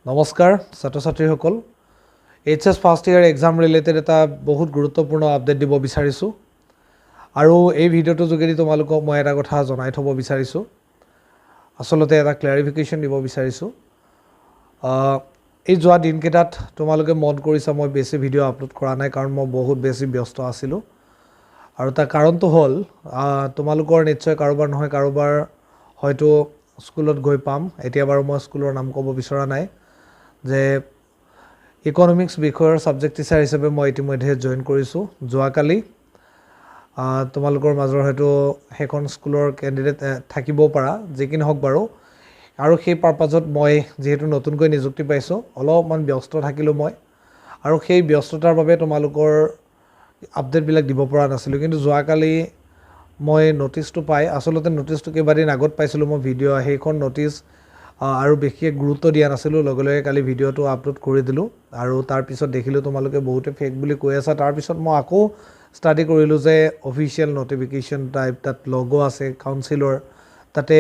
নমস্কাৰ ছাত্ৰ-ছাত্ৰীসকল HS1st Year exam related এটা বহুত গুৰুত্বপূৰ্ণ আপডেট দিব বিচাৰিছো আৰু এই ভিডিওটো যোগেদি তোমালোকক মই এটা কথা জনাই থব বিচাৰিছো আসলতে এটা ক্লাৰিফিকেশন দিব বিচাৰিছো এই যোৱা দিনকেইটাত তোমালোকে মন কৰিছা মই বেছি ভিডিও আপলোড কৰা নাই কাৰণ মই বহুত বেছি ব্যস্ত আছিলো আৰু তাৰ কাৰণটো হ'ল তোমালোকৰ নিশ্চয় কাৰোবাৰ নহয় কাৰোবাৰ হয়তো স্কুলত গৈ পাম এতিয়া বাৰু মই স্কুলৰ নাম ক'ব বিচৰা নাই যে ইকোনমিক্স বিষয়ৰ সাবজেক্ট টিচাৰ হিচাপে মই ইতিমধ্যে জয়েন কৰিছো যোৱাকালি তোমালোকৰ মাজৰ হয়তো হেখন স্কুলৰ ক্যান্ডিডেট থাকিব পাৰা যেকিন হক বাৰু আৰু সেই পাৰপাজত মই যেহেতু নতুনকৈ নিযুক্তি পাইছো অলপমান ব্যস্ত থাকিলো মই আৰু সেই ব্যস্ততাৰ বাবে তোমালোকৰ আপডেট বিলাক দিব পৰা নাছিলো কিন্তু যোৱাকালি মই নোটিছটো পাই আসলতে নোটিছটো কেইবাদিন আগত পাইছিলো মই ভিডিও হেখন নোটিছ আৰু বেছিয়ে গুৰুত্ব দিয়া নাছিলো লগলে কালি ভিডিওটো আপলোড কৰি দিলো আৰু তাৰ পিছত দেখিলো তোমালোকে বহুতে ফেক বুলি কৈ আছে তাৰ পিছত মই আকৌ ষ্টাডি কৰিলো যে অফিশিয়াল নোটিফিকেশন টাইপ তাত লোগো আছে কাউন্সিলৰ তাতে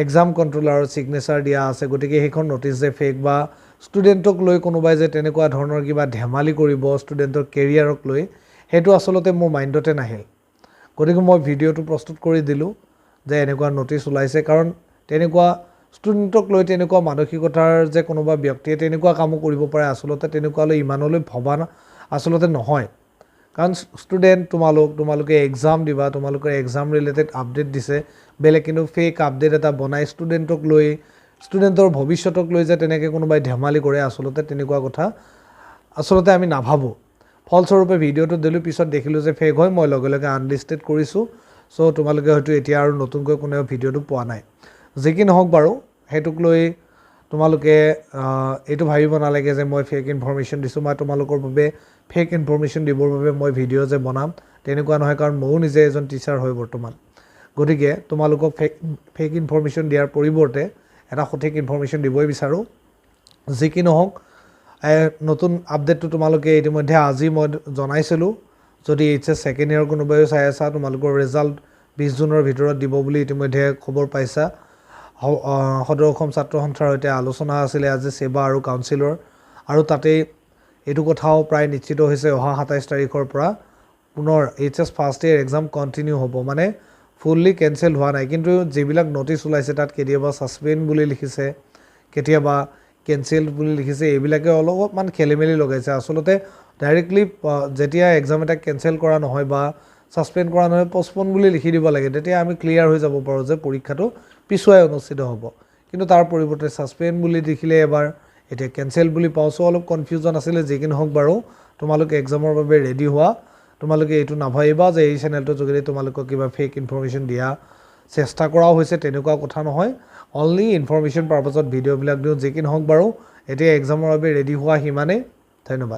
এক্সাম কন্ট্ৰোলাৰৰ সিগনেচাৰ দিয়া আছে গতিকে হেখন নোটিছ যে ফেক বা ষ্টুডেন্টক লৈ কোনোবাই যে তেনেকুৱা ধৰণৰ কিবা ধেমালি কৰিব ষ্টুডেন্টৰ কেৰিয়াৰক লৈ হেতু আসলতে মোৰ মাইন্ডতে নাহিল গতিকে মই ভিডিওটো প্ৰস্তুত কৰি দিলো যে এনেকুৱা নোটিছ ওলাইছে কাৰণ তেনেকুৱা ষ্টুডেন্টক লৈ তেনেকুৱা মানসিকতাৰ যে কোনোবা ব্যক্তিয়ে তেনেকুৱা কাম কৰিব পাৰে আসলতে তেনেকুৱালৈ ইমানলৈ ভবা আসলতে নহয় কাৰণ ষ্টুডেন্ট তোমালোকে এক্সাম দিবা তোমালোকৰ এক্সাম ৰিলেটেড আপডেট দিছে বেলে কিন্তু ফেক আপডেট এটা বনাই ষ্টুডেন্টক লৈ ষ্টুডেন্টৰ ভৱিষ্যতক লৈ যে তেনেকৈ কোনোবাই ধেমালি কৰে আসলতে তেনেকুৱা কথা আসলতে আমি নাভাবো ফলস্বৰূপে ভিডিওটো দিলো পিছত দেখিলো যে ফেক হয় মই লগে আনলিস্টেড কৰিছো সো তোমালোকে হয়তো এতিয়া আৰু নতুনকৈ কোনেও ভিডিওটো পোৱা নাই যেকিন হক বাৰু হেতুক লৈ তোমালোকে এটো ভাবিব নালাগে যে মই ফেক ইনফৰমেশন দিছো মই তোমালোকৰ বাবে ফেক ইনফৰমেশন দিবৰ বাবে মই ভিডিও যে বনাম তেনেকুৱা নহয় কাৰণ মই নিজে এজন টিচাৰ হৈ বৰ্তমান গতিকে তোমালোকক ফেক ইনফৰমেশন দিয়াৰ পৰিৱৰ্তে এটা সঠিক ইনফৰমেশন দিবই বিচাৰো যেকিন হক নতুন আপডেটটো তোমালোকে ইতিমধ্যে আজি মই জনাইছিলো যদি HS সেকেন্ড ইয়াৰ কোনোবাই চাই আছে তোমালোকৰ ৰিজাল্ট 20 জুনৰ ভিতৰত দিব বুলি ইতিমধ্যে খবৰ পাইছা সদৰ অসম ছাত্ৰ সন্থাৰ হৈতে আলোচনা আছিল আজি সেবা আৰু কাউন্সিলৰ আৰু তাতে এটো কথাও প্ৰায় নিশ্চিত হৈছে অহা 27 তাৰিখৰ পৰা পুনৰ HS1st Year এক্সাম কন্টিনিউ হ'ব মানে ফুললি কেনসেল হোৱা নাই কিন্তু যেবিলাক নোটিছ ওলাইছে তাত কেতিয়াবা সাসপেন্ড বুলি লিখিছে কেতিয়াবা কেনসেল বুলি লিখিছে এইবিলাকে অলপমান খেলিমেলি লগাইছে আসলতে ডাইৰেক্টলি যেতিয়া এক্সাম এটা কেনসেল কৰা নহয় বা সাসপেন্ড কৰা নহয় পোষ্টপোন বুলি লিখি দিব লাগে তেতিয়া আমি ক্লিয়াৰ হৈ যাব পাৰো যে পৰীক্ষাটো পিছুৱাই অনুষ্ঠিত হ'ব কিন্তু তাৰ পৰিৱৰ্তে সাসপেন্ড বুলি দেখিলে এবাৰ এটা কেনসেল বুলি পাওছো অলপ কনফিউজন আছিল যেকিন হক বাৰু তোমালোকে এক্সামৰ বাবে ৰেডি হোৱা তোমালোকে এটো নাভাইবা যে এই চেনেলটো যোগেদি তোমালোকক কিবা ফেক ইনফৰমেশন দিয়া চেষ্টা কৰা হৈছে তেনেকুৱা কথা নহয় অনলি ইনফৰমেশন পাৰপাজত ভিডিও বিলাক দিও যেকিন হক বাৰু এতিয়া এক্সামৰ বাবে ৰেডি হোৱা হিমানে ধন্যবাদ